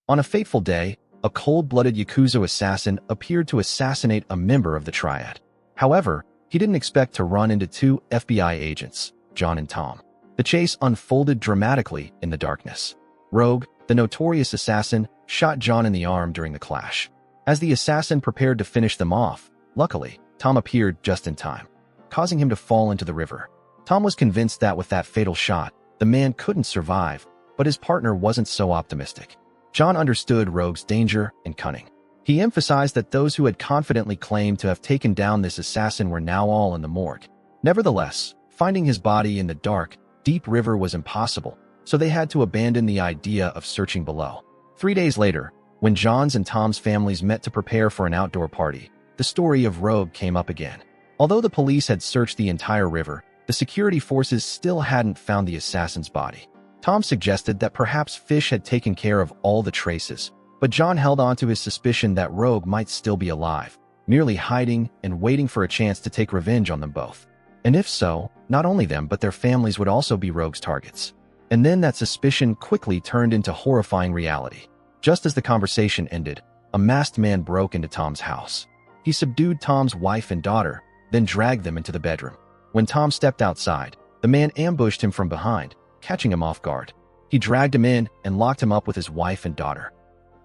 On a fateful day, a cold-blooded Yakuza assassin appeared to assassinate a member of the triad. However, he didn't expect to run into two FBI agents, John and Tom. The chase unfolded dramatically in the darkness. Rogue, the notorious assassin, shot John in the arm during the clash. As the assassin prepared to finish them off, luckily, Tom appeared just in time, causing him to fall into the river. Tom was convinced that with that fatal shot, the man couldn't survive, but his partner wasn't so optimistic. John understood Rogue's danger and cunning. He emphasized that those who had confidently claimed to have taken down this assassin were now all in the morgue. Nevertheless, finding his body in the dark, deep river was impossible, so they had to abandon the idea of searching below. 3 days later, when John's and Tom's families met to prepare for an outdoor party, the story of Rogue came up again. Although the police had searched the entire river, the security forces still hadn't found the assassin's body. Tom suggested that perhaps Fish had taken care of all the traces, but John held on to his suspicion that Rogue might still be alive, merely hiding and waiting for a chance to take revenge on them both. And if so, not only them but their families would also be Rogue's targets. And then that suspicion quickly turned into horrifying reality. Just as the conversation ended, a masked man broke into Tom's house. He subdued Tom's wife and daughter, then dragged them into the bedroom. When Tom stepped outside, the man ambushed him from behind, catching him off guard. He dragged him in and locked him up with his wife and daughter.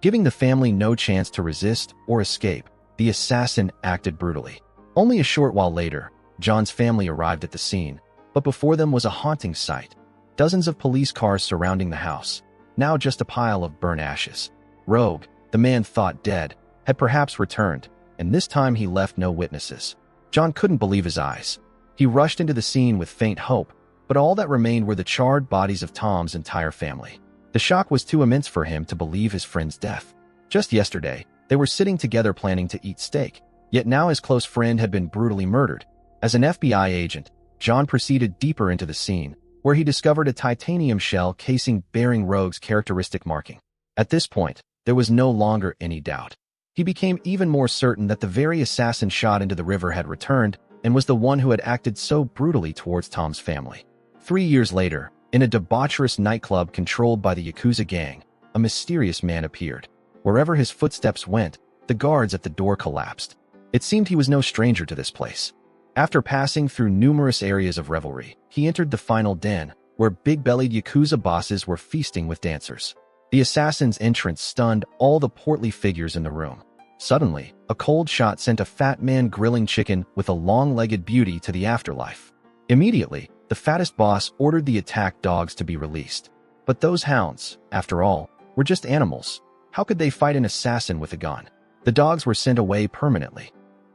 Giving the family no chance to resist or escape, the assassin acted brutally. Only a short while later, John's family arrived at the scene, but before them was a haunting sight. Dozens of police cars surrounding the house, now just a pile of burnt ashes. Rogue, the man thought dead, had perhaps returned, and this time he left no witnesses. John couldn't believe his eyes. He rushed into the scene with faint hope, but all that remained were the charred bodies of Tom's entire family. The shock was too immense for him to believe his friend's death. Just yesterday, they were sitting together planning to eat steak, yet now his close friend had been brutally murdered. As an FBI agent, John proceeded deeper into the scene, where he discovered a titanium shell casing bearing Rogue's characteristic marking. At this point, there was no longer any doubt. He became even more certain that the very assassin shot into the river had returned and was the one who had acted so brutally towards Tom's family. 3 years later, in a debaucherous nightclub controlled by the Yakuza gang, a mysterious man appeared. Wherever his footsteps went, the guards at the door collapsed. It seemed he was no stranger to this place. After passing through numerous areas of revelry, he entered the final den, where big-bellied Yakuza bosses were feasting with dancers. The assassin's entrance stunned all the portly figures in the room. Suddenly, a cold shot sent a fat man grilling chicken with a long-legged beauty to the afterlife. Immediately, the fattest boss ordered the attack dogs to be released. But those hounds, after all, were just animals. How could they fight an assassin with a gun? The dogs were sent away permanently.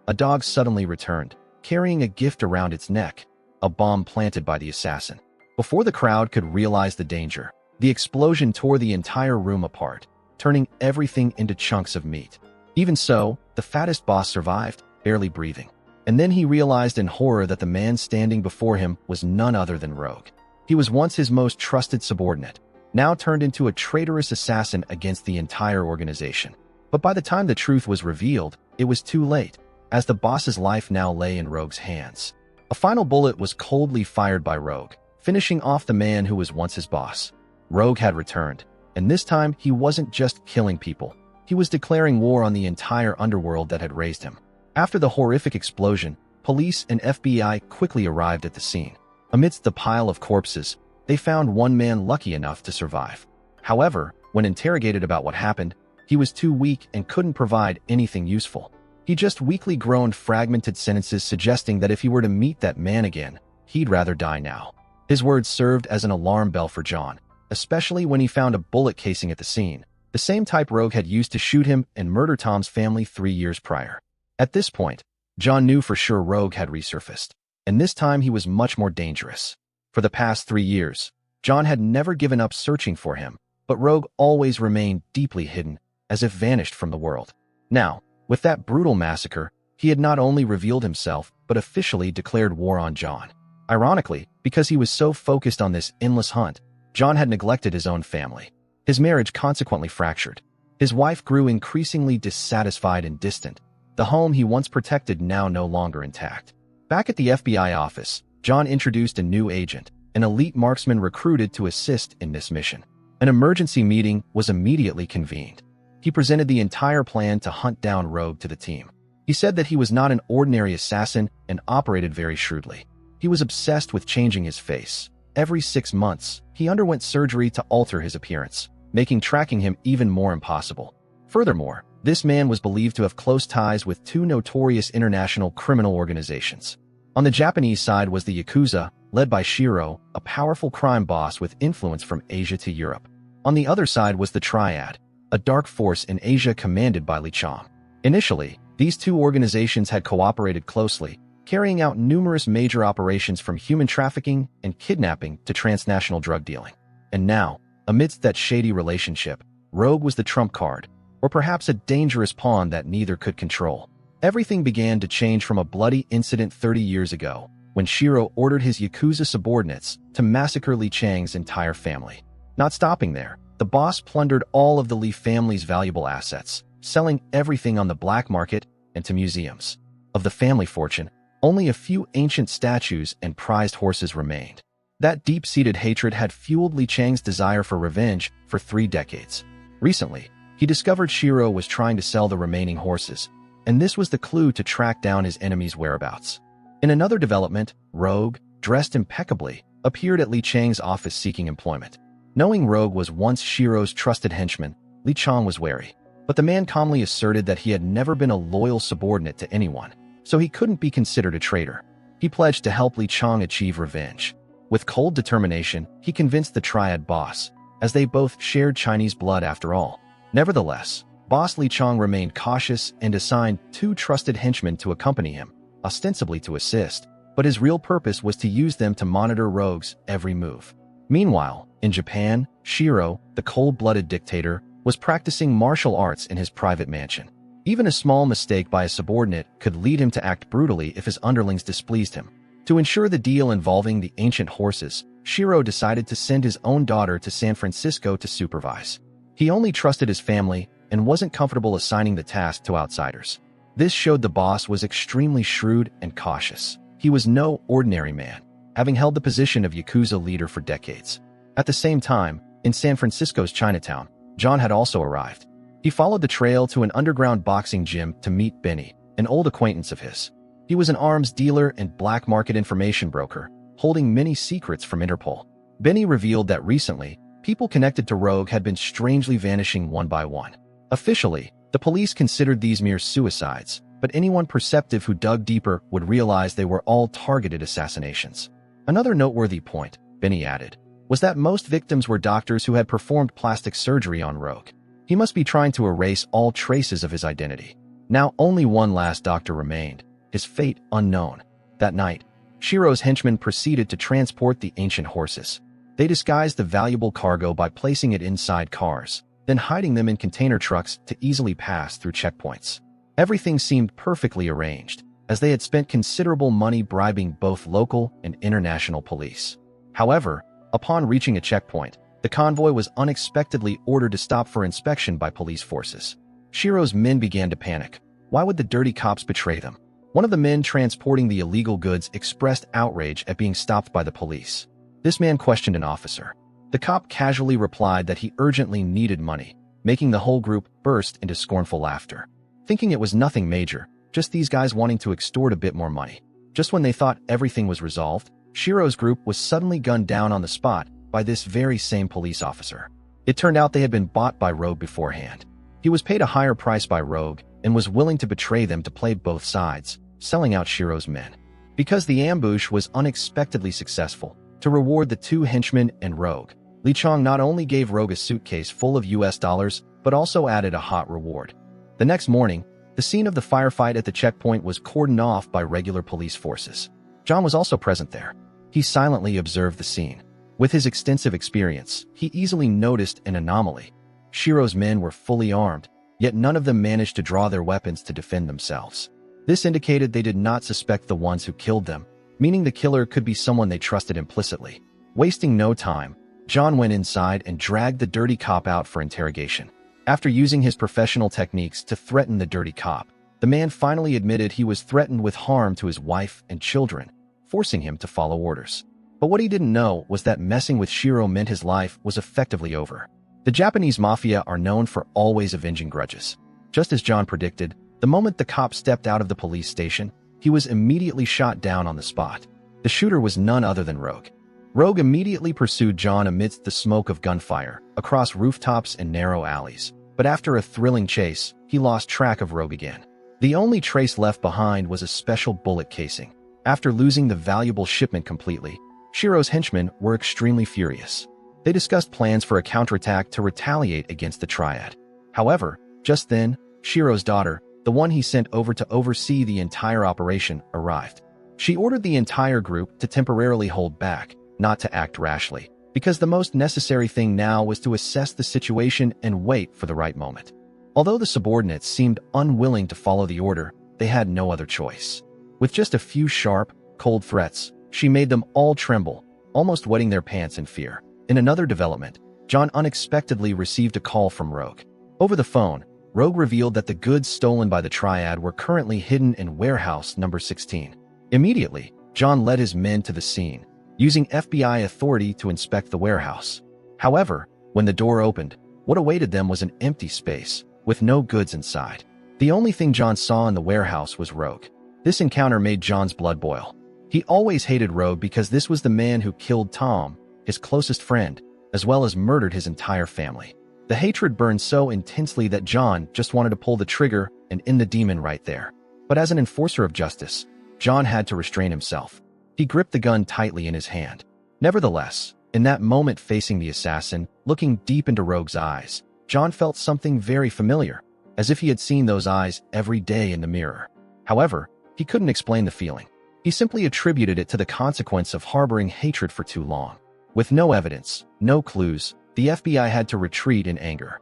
A dog suddenly returned, carrying a gift around its neck, a bomb planted by the assassin. Before the crowd could realize the danger, the explosion tore the entire room apart, turning everything into chunks of meat. Even so, the fattest boss survived, barely breathing. And then he realized in horror that the man standing before him was none other than Rogue. He was once his most trusted subordinate, now turned into a traitorous assassin against the entire organization. But by the time the truth was revealed, it was too late, as the boss's life now lay in Rogue's hands. A final bullet was coldly fired by Rogue, finishing off the man who was once his boss. Rogue had returned, and this time he wasn't just killing people. He was declaring war on the entire underworld that had raised him. After the horrific explosion, police and FBI quickly arrived at the scene. Amidst the pile of corpses, they found one man lucky enough to survive. However, when interrogated about what happened, he was too weak and couldn't provide anything useful. He just weakly groaned fragmented sentences suggesting that if he were to meet that man again, he'd rather die now. His words served as an alarm bell for John, especially when he found a bullet casing at the scene, the same type Rogue had used to shoot him and murder Tom's family 3 years prior. At this point, John knew for sure Rogue had resurfaced, and this time he was much more dangerous. For the past 3 years, John had never given up searching for him, but Rogue always remained deeply hidden, as if vanished from the world. Now, with that brutal massacre, he had not only revealed himself, but officially declared war on John. Ironically, because he was so focused on this endless hunt, John had neglected his own family. His marriage consequently fractured. His wife grew increasingly dissatisfied and distant. The home he once protected now no longer intact. Back at the FBI office, John introduced a new agent, an elite marksman recruited to assist in this mission. An emergency meeting was immediately convened. He presented the entire plan to hunt down Rogue to the team. He said that he was not an ordinary assassin and operated very shrewdly. He was obsessed with changing his face. Every 6 months, he underwent surgery to alter his appearance, making tracking him even more impossible. Furthermore, this man was believed to have close ties with 2 notorious international criminal organizations. On the Japanese side was the Yakuza, led by Shiro, a powerful crime boss with influence from Asia to Europe. On the other side was the Triad, a dark force in Asia commanded by Li Chang. Initially, these 2 organizations had cooperated closely, carrying out numerous major operations from human trafficking and kidnapping to transnational drug dealing. And now, amidst that shady relationship, Rogue was the trump card, or perhaps a dangerous pawn that neither could control. Everything began to change from a bloody incident 30 years ago, when Shiro ordered his Yakuza subordinates to massacre Li Chang's entire family. Not stopping there, the boss plundered all of the Li family's valuable assets, selling everything on the black market and to museums. Of the family fortune, only a few ancient statues and prized horses remained. That deep-seated hatred had fueled Li Chang's desire for revenge for 3 decades. Recently, he discovered Shiro was trying to sell the remaining horses, and this was the clue to track down his enemy's whereabouts. In another development, Rogue, dressed impeccably, appeared at Li Chang's office seeking employment. Knowing Rogue was once Shiro's trusted henchman, Li Chang was wary. But the man calmly asserted that he had never been a loyal subordinate to anyone, so he couldn't be considered a traitor. He pledged to help Li Chang achieve revenge. With cold determination, he convinced the Triad boss, as they both shared Chinese blood after all. Nevertheless, Boss Li Chang remained cautious and assigned 2 trusted henchmen to accompany him, ostensibly to assist, but his real purpose was to use them to monitor Rogue's every move. Meanwhile, in Japan, Shiro, the cold-blooded dictator, was practicing martial arts in his private mansion. Even a small mistake by a subordinate could lead him to act brutally if his underlings displeased him. To ensure the deal involving the ancient horses, Shiro decided to send his own daughter to San Francisco to supervise. He only trusted his family and wasn't comfortable assigning the task to outsiders. This showed the boss was extremely shrewd and cautious. He was no ordinary man, having held the position of Yakuza leader for decades. At the same time, in San Francisco's Chinatown, John had also arrived. He followed the trail to an underground boxing gym to meet Benny, an old acquaintance of his. He was an arms dealer and black market information broker, holding many secrets from Interpol. Benny revealed that recently, people connected to Rogue had been strangely vanishing one by one. Officially, the police considered these mere suicides, but anyone perceptive who dug deeper would realize they were all targeted assassinations. Another noteworthy point, Benny added, was that most victims were doctors who had performed plastic surgery on Rogue. He must be trying to erase all traces of his identity. Now only one last doctor remained, his fate unknown. That night, Shiro's henchmen proceeded to transport the ancient horses. They disguised the valuable cargo by placing it inside cars, then hiding them in container trucks to easily pass through checkpoints. Everything seemed perfectly arranged, as they had spent considerable money bribing both local and international police. However, upon reaching a checkpoint, the convoy was unexpectedly ordered to stop for inspection by police forces. Shiro's men began to panic. Why would the dirty cops betray them? One of the men transporting the illegal goods expressed outrage at being stopped by the police. This man questioned an officer. The cop casually replied that he urgently needed money, making the whole group burst into scornful laughter. Thinking it was nothing major, just these guys wanting to extort a bit more money. Just when they thought everything was resolved, Shiro's group was suddenly gunned down on the spot by this very same police officer. It turned out they had been bought by Rogue beforehand. He was paid a higher price by Rogue and was willing to betray them to play both sides, selling out Shiro's men. Because the ambush was unexpectedly successful, to reward the 2 henchmen and Rogue, Li Chang not only gave Rogue a suitcase full of US dollars, but also added a hot reward. The next morning, the scene of the firefight at the checkpoint was cordoned off by regular police forces. John was also present there. He silently observed the scene. With his extensive experience, he easily noticed an anomaly. Shiro's men were fully armed, yet none of them managed to draw their weapons to defend themselves. This indicated they did not suspect the ones who killed them, meaning the killer could be someone they trusted implicitly. Wasting no time, John went inside and dragged the dirty cop out for interrogation. After using his professional techniques to threaten the dirty cop, the man finally admitted he was threatened with harm to his wife and children, forcing him to follow orders. But what he didn't know was that messing with Shiro meant his life was effectively over. The Japanese mafia are known for always avenging grudges. Just as John predicted, the moment the cop stepped out of the police station, he was immediately shot down on the spot. The shooter was none other than Rogue. Rogue immediately pursued John amidst the smoke of gunfire, across rooftops and narrow alleys. But after a thrilling chase, he lost track of Rogue again. The only trace left behind was a special bullet casing. After losing the valuable shipment completely, Shiro's henchmen were extremely furious. They discussed plans for a counterattack to retaliate against the Triad. However, just then, Shiro's daughter, the one he sent over to oversee the entire operation, arrived. She ordered the entire group to temporarily hold back, not to act rashly, because the most necessary thing now was to assess the situation and wait for the right moment. Although the subordinates seemed unwilling to follow the order, they had no other choice. With just a few sharp, cold threats, she made them all tremble, almost wetting their pants in fear. In another development, John unexpectedly received a call from Rogue. Over the phone, Rogue revealed that the goods stolen by the Triad were currently hidden in warehouse number 16. Immediately, John led his men to the scene, using FBI authority to inspect the warehouse. However, when the door opened, what awaited them was an empty space, with no goods inside. The only thing John saw in the warehouse was Rogue. This encounter made John's blood boil. He always hated Rogue because this was the man who killed Tom, his closest friend, as well as murdered his entire family. The hatred burned so intensely that John just wanted to pull the trigger and end the demon right there. But as an enforcer of justice, John had to restrain himself. He gripped the gun tightly in his hand. Nevertheless, in that moment facing the assassin, looking deep into Rogue's eyes, John felt something very familiar, as if he had seen those eyes every day in the mirror. However, he couldn't explain the feeling. He simply attributed it to the consequence of harboring hatred for too long. With no evidence, no clues, the FBI had to retreat in anger.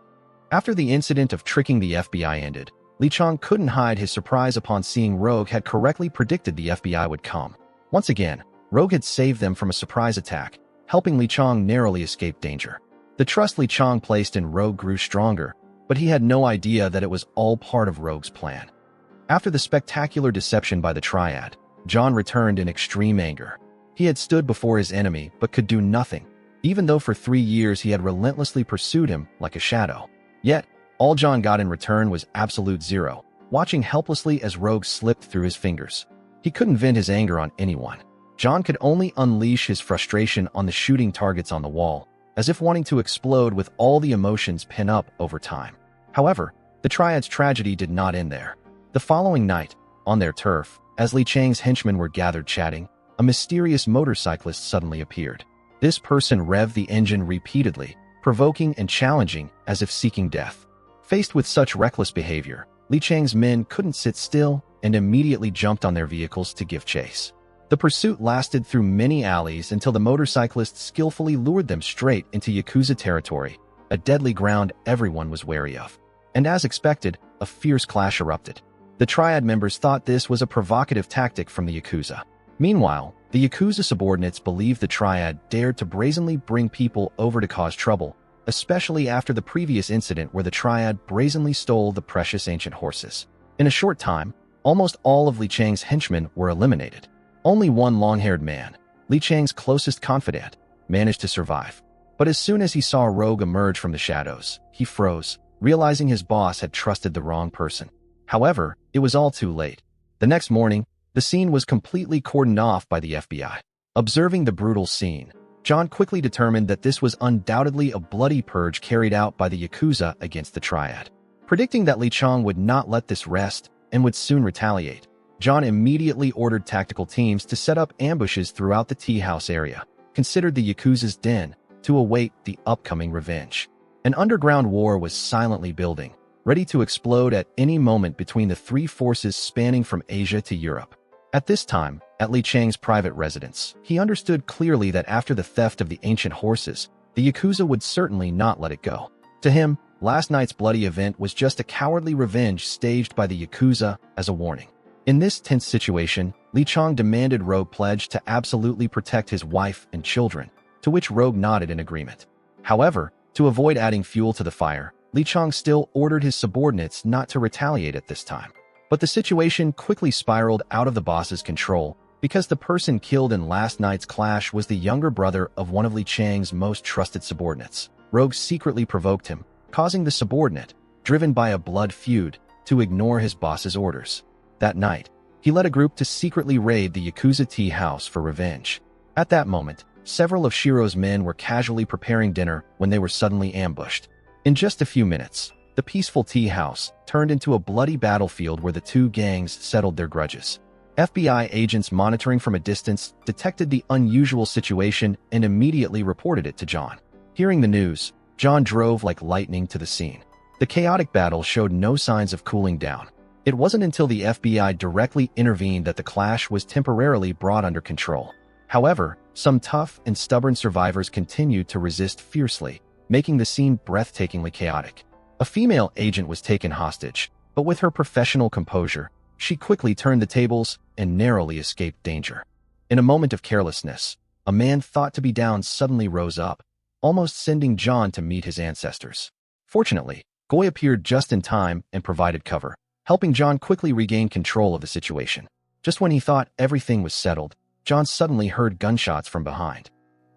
After the incident of tricking the FBI ended, Li Chong couldn't hide his surprise upon seeing Rogue had correctly predicted the FBI would come. Once again, Rogue had saved them from a surprise attack, helping Li Chong narrowly escape danger. The trust Li Chong placed in Rogue grew stronger, but he had no idea that it was all part of Rogue's plan. After the spectacular deception by the Triad, John returned in extreme anger. He had stood before his enemy but could do nothing, even though for 3 years he had relentlessly pursued him like a shadow. Yet, all John got in return was absolute zero, watching helplessly as Rogue slipped through his fingers. He couldn't vent his anger on anyone. John could only unleash his frustration on the shooting targets on the wall, as if wanting to explode with all the emotions pent up over time. However, the Triad's tragedy did not end there. The following night, on their turf, as Li Chang's henchmen were gathered chatting, a mysterious motorcyclist suddenly appeared. This person revved the engine repeatedly, provoking and challenging as if seeking death. Faced with such reckless behavior, Li Chang's men couldn't sit still and immediately jumped on their vehicles to give chase. The pursuit lasted through many alleys until the motorcyclist skillfully lured them straight into Yakuza territory, a deadly ground everyone was wary of. And as expected, a fierce clash erupted. The Triad members thought this was a provocative tactic from the Yakuza. Meanwhile, the Yakuza subordinates believed the Triad dared to brazenly bring people over to cause trouble, especially after the previous incident where the Triad brazenly stole the precious ancient horses. In a short time, almost all of Li Chang's henchmen were eliminated. Only one long-haired man, Li Chang's closest confidant, managed to survive. But as soon as he saw Rogue emerge from the shadows, he froze, realizing his boss had trusted the wrong person. However, it was all too late. The next morning, the scene was completely cordoned off by the FBI. Observing the brutal scene, John quickly determined that this was undoubtedly a bloody purge carried out by the Yakuza against the Triad. Predicting that Li Chong would not let this rest and would soon retaliate, John immediately ordered tactical teams to set up ambushes throughout the tea house area, considered the Yakuza's den, to await the upcoming revenge. An underground war was silently building, ready to explode at any moment between the three forces spanning from Asia to Europe. At this time, at Li Chang's private residence, he understood clearly that after the theft of the ancient horses, the Yakuza would certainly not let it go. To him, last night's bloody event was just a cowardly revenge staged by the Yakuza as a warning. In this tense situation, Li Chang demanded Rogue pledge to absolutely protect his wife and children, to which Rogue nodded in agreement. However, to avoid adding fuel to the fire, Li Chang still ordered his subordinates not to retaliate at this time. But the situation quickly spiraled out of the boss's control, because the person killed in last night's clash was the younger brother of one of Li Chang's most trusted subordinates. Rogue secretly provoked him, causing the subordinate, driven by a blood feud, to ignore his boss's orders. That night, he led a group to secretly raid the Yakuza tea house for revenge. At that moment, several of Shiro's men were casually preparing dinner when they were suddenly ambushed. In just a few minutes, the peaceful tea house turned into a bloody battlefield where the two gangs settled their grudges. FBI agents monitoring from a distance detected the unusual situation and immediately reported it to John. Hearing the news, John drove like lightning to the scene. The chaotic battle showed no signs of cooling down. It wasn't until the FBI directly intervened that the clash was temporarily brought under control. However, some tough and stubborn survivors continued to resist fiercely, making the scene breathtakingly chaotic. A female agent was taken hostage, but with her professional composure, she quickly turned the tables and narrowly escaped danger. In a moment of carelessness, a man thought to be down suddenly rose up, almost sending John to meet his ancestors. Fortunately, Goy appeared just in time and provided cover, helping John quickly regain control of the situation. Just when he thought everything was settled, John suddenly heard gunshots from behind.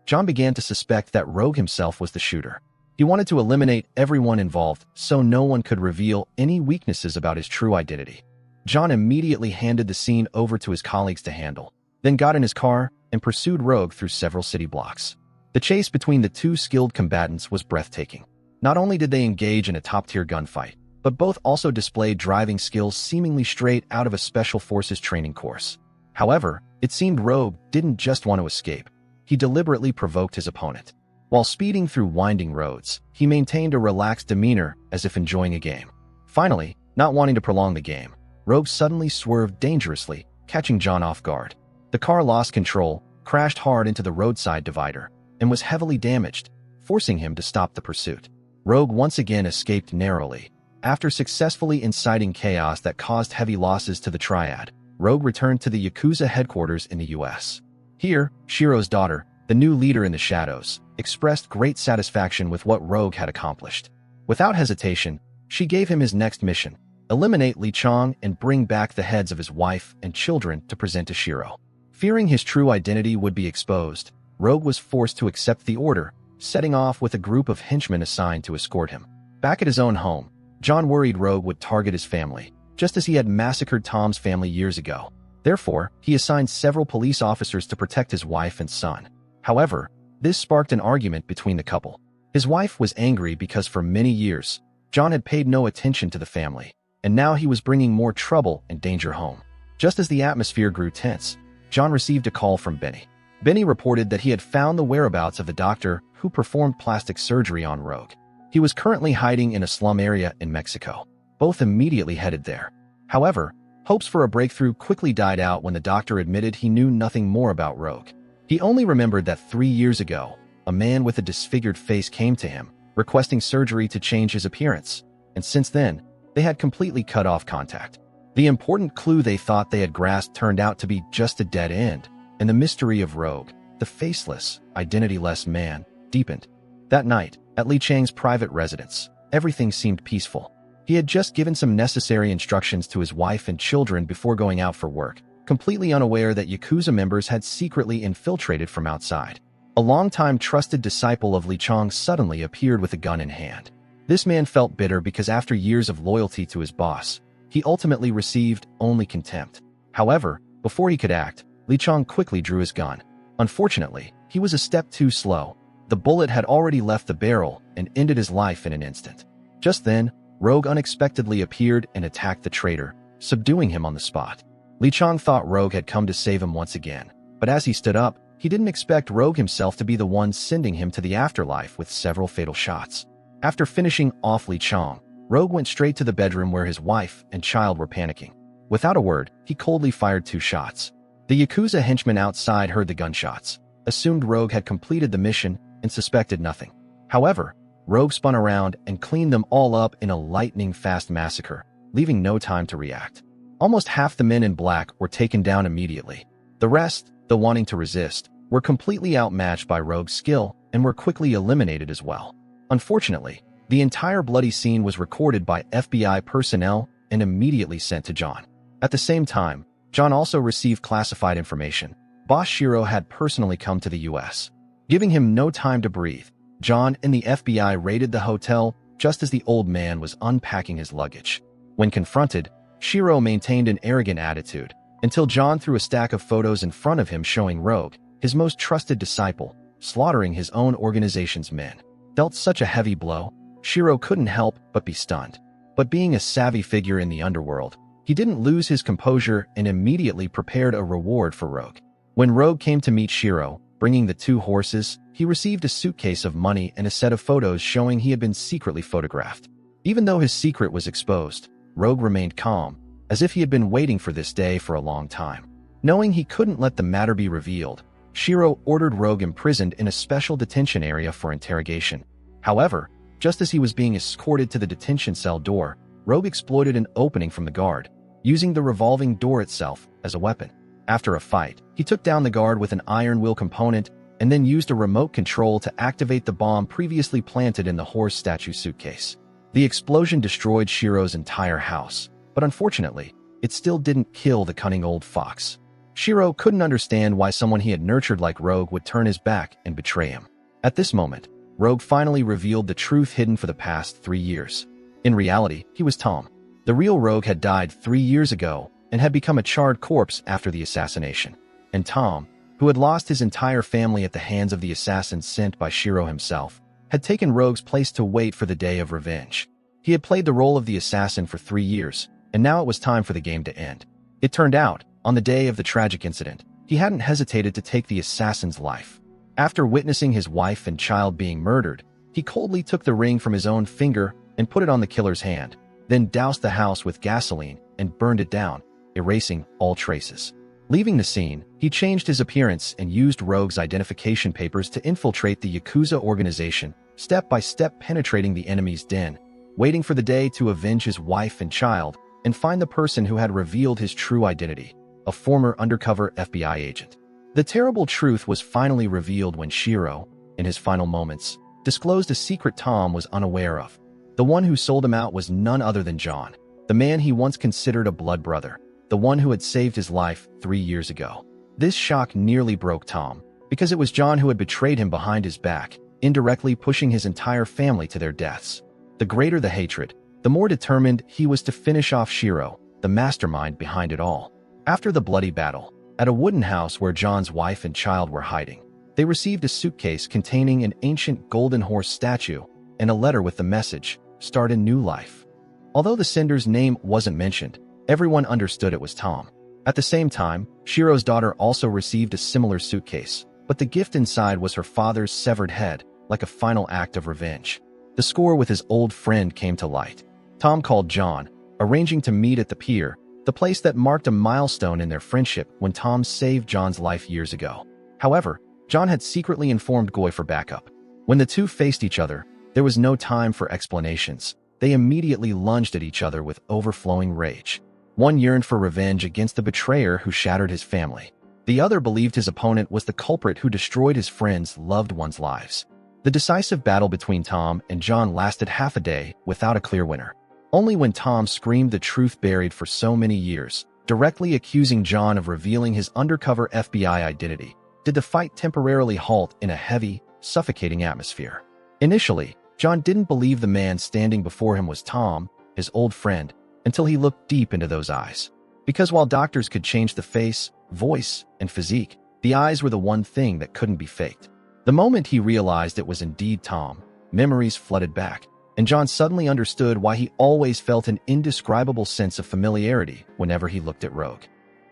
John began to suspect that Rogue himself was the shooter. He wanted to eliminate everyone involved so no one could reveal any weaknesses about his true identity. John immediately handed the scene over to his colleagues to handle, then got in his car and pursued Rogue through several city blocks. The chase between the two skilled combatants was breathtaking. Not only did they engage in a top-tier gunfight, but both also displayed driving skills seemingly straight out of a Special Forces training course. However, it seemed Rogue didn't just want to escape. He deliberately provoked his opponent. While speeding through winding roads, he maintained a relaxed demeanor as if enjoying a game. Finally, not wanting to prolong the game, Rogue suddenly swerved dangerously, catching John off guard. The car lost control, crashed hard into the roadside divider, and was heavily damaged, forcing him to stop the pursuit. Rogue once again escaped narrowly. After successfully inciting chaos that caused heavy losses to the Triad, Rogue returned to the Yakuza headquarters in the US. Here, Shiro's daughter, the new leader in the shadows, expressed great satisfaction with what Rogue had accomplished. Without hesitation, she gave him his next mission: eliminate Li Chang and bring back the heads of his wife and children to present to Shiro. Fearing his true identity would be exposed, Rogue was forced to accept the order, setting off with a group of henchmen assigned to escort him. Back at his own home, John worried Rogue would target his family, just as he had massacred Tom's family years ago. Therefore, he assigned several police officers to protect his wife and son. However, this sparked an argument between the couple. His wife was angry because for many years, John had paid no attention to the family, and now he was bringing more trouble and danger home. Just as the atmosphere grew tense, John received a call from Benny. Benny reported that he had found the whereabouts of the doctor who performed plastic surgery on Rogue. He was currently hiding in a slum area in Mexico. Both immediately headed there. However, hopes for a breakthrough quickly died out when the doctor admitted he knew nothing more about Rogue. He only remembered that 3 years ago, a man with a disfigured face came to him, requesting surgery to change his appearance, and since then, they had completely cut off contact. The important clue they thought they had grasped turned out to be just a dead end, and the mystery of Rogue, the faceless, identityless man, deepened. That night, at Li Chang's private residence, everything seemed peaceful. He had just given some necessary instructions to his wife and children before going out for work, completely unaware that Yakuza members had secretly infiltrated from outside. A longtime trusted disciple of Li Chang suddenly appeared with a gun in hand. This man felt bitter because after years of loyalty to his boss, he ultimately received only contempt. However, before he could act, Li Chang quickly drew his gun. Unfortunately, he was a step too slow. The bullet had already left the barrel and ended his life in an instant. Just then, Rogue unexpectedly appeared and attacked the traitor, subduing him on the spot. Li Chang thought Rogue had come to save him once again, but as he stood up, he didn't expect Rogue himself to be the one sending him to the afterlife with several fatal shots. After finishing off Li Chang, Rogue went straight to the bedroom where his wife and child were panicking. Without a word, he coldly fired 2 shots. The Yakuza henchmen outside heard the gunshots, assumed Rogue had completed the mission, and suspected nothing. However, Rogue spun around and cleaned them all up in a lightning-fast massacre, leaving no time to react. Almost half the men in black were taken down immediately. The rest, though wanting to resist, were completely outmatched by Rogue's skill and were quickly eliminated as well. Unfortunately, the entire bloody scene was recorded by FBI personnel and immediately sent to John. At the same time, John also received classified information. Boss Shiro had personally come to the U.S. Giving him no time to breathe, John and the FBI raided the hotel just as the old man was unpacking his luggage. When confronted, Shiro maintained an arrogant attitude until John threw a stack of photos in front of him showing Rogue, his most trusted disciple, slaughtering his own organization's men. Dealt such a heavy blow, Shiro couldn't help but be stunned. But being a savvy figure in the underworld, he didn't lose his composure and immediately prepared a reward for Rogue. When Rogue came to meet Shiro, bringing the 2 horses, he received a suitcase of money and a set of photos showing he had been secretly photographed. Even though his secret was exposed, Rogue remained calm, as if he had been waiting for this day for a long time. Knowing he couldn't let the matter be revealed, Shiro ordered Rogue imprisoned in a special detention area for interrogation. However, just as he was being escorted to the detention cell door, Rogue exploited an opening from the guard, using the revolving door itself as a weapon. After a fight, he took down the guard with an iron will component and then used a remote control to activate the bomb previously planted in the horse statue suitcase. The explosion destroyed Shiro's entire house, but unfortunately, it still didn't kill the cunning old fox. Shiro couldn't understand why someone he had nurtured like Rogue would turn his back and betray him. At this moment, Rogue finally revealed the truth hidden for the past 3 years. In reality, he was Tom. The real Rogue had died 3 years ago and had become a charred corpse after the assassination. And Tom, who had lost his entire family at the hands of the assassins sent by Shiro himself, had taken Rogue's place to wait for the day of revenge. He had played the role of the assassin for 3 years, and now it was time for the game to end. It turned out, on the day of the tragic incident, he hadn't hesitated to take the assassin's life. After witnessing his wife and child being murdered, he coldly took the ring from his own finger and put it on the killer's hand, then doused the house with gasoline and burned it down, erasing all traces. Leaving the scene, he changed his appearance and used Rogue's identification papers to infiltrate the Yakuza organization, step by step penetrating the enemy's den, waiting for the day to avenge his wife and child and find the person who had revealed his true identity, a former undercover FBI agent. The terrible truth was finally revealed when Shiro, in his final moments, disclosed a secret Tom was unaware of. The one who sold him out was none other than John, the man he once considered a blood brother, the one who had saved his life 3 years ago. This shock nearly broke Tom, because it was John who had betrayed him behind his back, indirectly pushing his entire family to their deaths. The greater the hatred, the more determined he was to finish off Shiro, the mastermind behind it all. After the bloody battle, at a wooden house where John's wife and child were hiding, they received a suitcase containing an ancient golden horse statue and a letter with the message, "Start a new life." Although the sender's name wasn't mentioned, everyone understood it was Tom. At the same time, Shiro's daughter also received a similar suitcase, but the gift inside was her father's severed head, like a final act of revenge. The score with his old friend came to light. Tom called John, arranging to meet at the pier, the place that marked a milestone in their friendship when Tom saved John's life years ago. However, John had secretly informed Goy for backup. When the two faced each other, there was no time for explanations. They immediately lunged at each other with overflowing rage. One yearned for revenge against the betrayer who shattered his family. The other believed his opponent was the culprit who destroyed his friends' loved ones' lives. The decisive battle between Tom and John lasted half a day without a clear winner. Only when Tom screamed the truth buried for so many years, directly accusing John of revealing his undercover FBI identity, did the fight temporarily halt in a heavy, suffocating atmosphere. Initially, John didn't believe the man standing before him was Tom, his old friend, until he looked deep into those eyes. Because while doctors could change the face, voice, and physique, the eyes were the one thing that couldn't be faked. The moment he realized it was indeed Tom, memories flooded back, and John suddenly understood why he always felt an indescribable sense of familiarity whenever he looked at Rogue.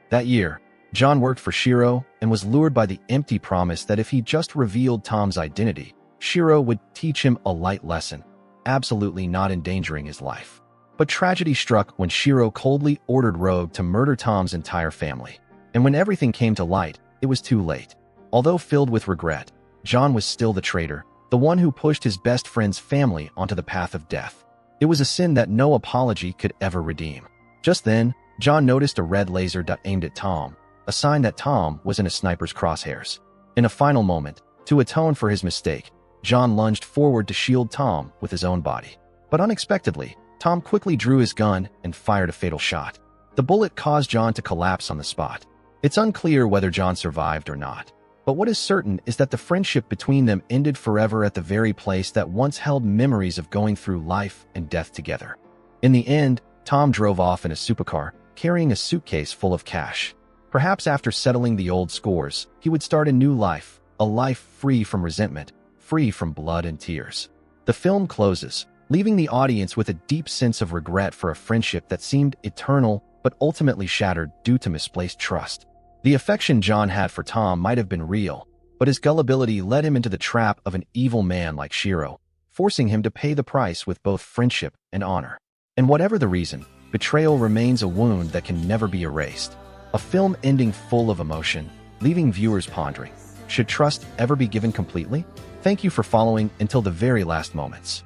That year, John worked for Shiro and was lured by the empty promise that if he just revealed Tom's identity, Shiro would teach him a light lesson, absolutely not endangering his life. But tragedy struck when Shiro coldly ordered Rogue to murder Tom's entire family. And when everything came to light, it was too late. Although filled with regret, John was still the traitor, the one who pushed his best friend's family onto the path of death. It was a sin that no apology could ever redeem. Just then, John noticed a red laser dot aimed at Tom, a sign that Tom was in a sniper's crosshairs. In a final moment, to atone for his mistake, John lunged forward to shield Tom with his own body. But unexpectedly, Tom quickly drew his gun and fired a fatal shot. The bullet caused John to collapse on the spot. It's unclear whether John survived or not. But what is certain is that the friendship between them ended forever at the very place that once held memories of going through life and death together. In the end, Tom drove off in a supercar, carrying a suitcase full of cash. Perhaps after settling the old scores, he would start a new life, a life free from resentment, free from blood and tears. The film closes, leaving the audience with a deep sense of regret for a friendship that seemed eternal but ultimately shattered due to misplaced trust. The affection John had for Tom might have been real, but his gullibility led him into the trap of an evil man like Shiro, forcing him to pay the price with both friendship and honor. And whatever the reason, betrayal remains a wound that can never be erased. A film ending full of emotion, leaving viewers pondering, should trust ever be given completely? Thank you for following until the very last moments.